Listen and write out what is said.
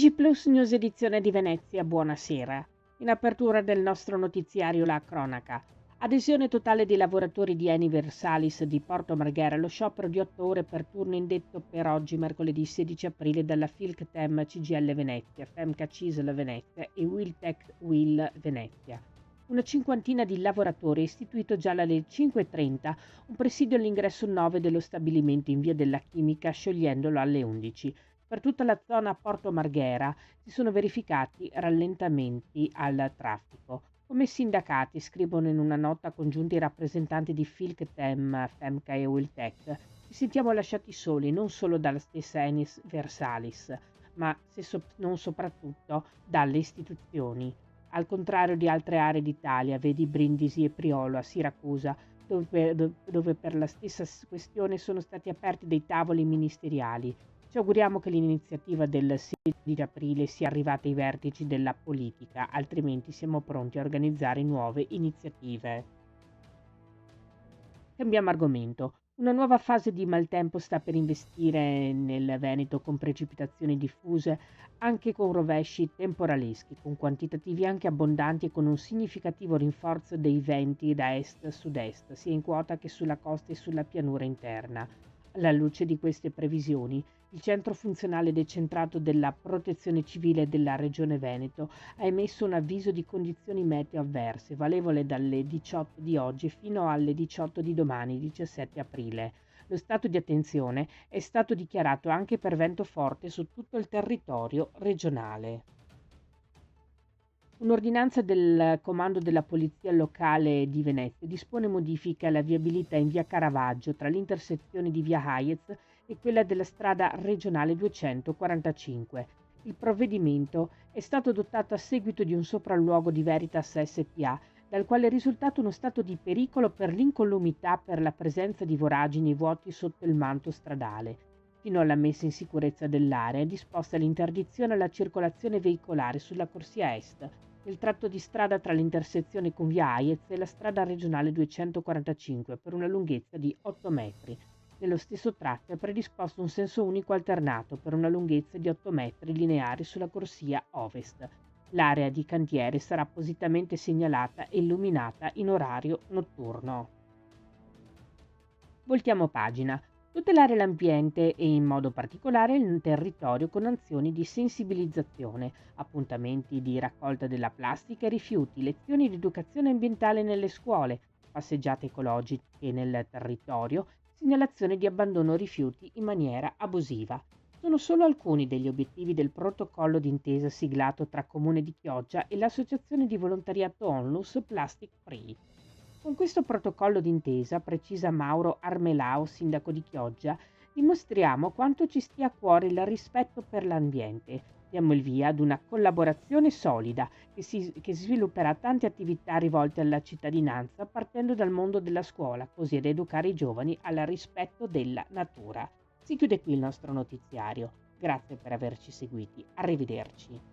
TG Plus News edizione di Venezia, buonasera. In apertura del nostro notiziario la cronaca. Adesione totale dei lavoratori di Eni Versalis di Porto Marghera allo sciopero di 8 ore per turno indetto per oggi, mercoledì 16 aprile, dalla Filctem CGL Venezia, Femca Cisl Venezia e Wiltec Will Venezia. Una cinquantina di lavoratori ha istituito già alle 5:30 un presidio all'ingresso 9 dello stabilimento in via della Chimica, sciogliendolo alle 11. Per tutta la zona Porto Marghera si sono verificati rallentamenti al traffico. Come sindacati scrivono in una nota congiunta i rappresentanti di Filctem, Femca e Wiltec, ci sentiamo lasciati soli non solo dalla stessa Enis Versalis, ma non soprattutto dalle istituzioni. Al contrario di altre aree d'Italia, vedi Brindisi e Priolo a Siracusa, dove per la stessa questione sono stati aperti dei tavoli ministeriali. Ci auguriamo che l'iniziativa del 16 aprile sia arrivata ai vertici della politica, altrimenti siamo pronti a organizzare nuove iniziative. Cambiamo argomento. Una nuova fase di maltempo sta per investire nel Veneto con precipitazioni diffuse, anche con rovesci temporaleschi, con quantitativi anche abbondanti e con un significativo rinforzo dei venti da est-sud-est, sia in quota che sulla costa e sulla pianura interna. Alla luce di queste previsioni, il Centro Funzionale Decentrato della Protezione Civile della Regione Veneto ha emesso un avviso di condizioni meteo avverse, valevole dalle 18 di oggi fino alle 18 di domani, 17 aprile. Lo stato di attenzione è stato dichiarato anche per vento forte su tutto il territorio regionale. Un'ordinanza del comando della Polizia Locale di Venezia dispone modifiche alla viabilità in via Caravaggio tra l'intersezione di via Hayez e quella della strada regionale 245. Il provvedimento è stato adottato a seguito di un sopralluogo di Veritas SPA, dal quale è risultato uno stato di pericolo per l'incolumità per la presenza di voragini e vuoti sotto il manto stradale. Fino alla messa in sicurezza dell'area è disposta l'interdizione alla circolazione veicolare sulla corsia est, nel tratto di strada tra l'intersezione con via Hayez e la strada regionale 245 per una lunghezza di 8 metri. Nello stesso tratto è predisposto un senso unico alternato per una lunghezza di 8 metri lineari sulla corsia ovest. L'area di cantiere sarà appositamente segnalata e illuminata in orario notturno. Voltiamo pagina. Tutelare l'ambiente e in modo particolare il territorio con azioni di sensibilizzazione, appuntamenti di raccolta della plastica e rifiuti, lezioni di educazione ambientale nelle scuole, passeggiate ecologiche nel territorio, segnalazione di abbandono rifiuti in maniera abusiva. Sono solo alcuni degli obiettivi del protocollo d'intesa siglato tra Comune di Chioggia e l'Associazione di Volontariato Onlus Plastic Free. Con questo protocollo d'intesa, precisa Mauro Armelao, sindaco di Chioggia, dimostriamo quanto ci stia a cuore il rispetto per l'ambiente. Diamo il via ad una collaborazione solida che svilupperà tante attività rivolte alla cittadinanza partendo dal mondo della scuola, così ad educare i giovani al rispetto della natura. Si chiude qui il nostro notiziario. Grazie per averci seguiti. Arrivederci.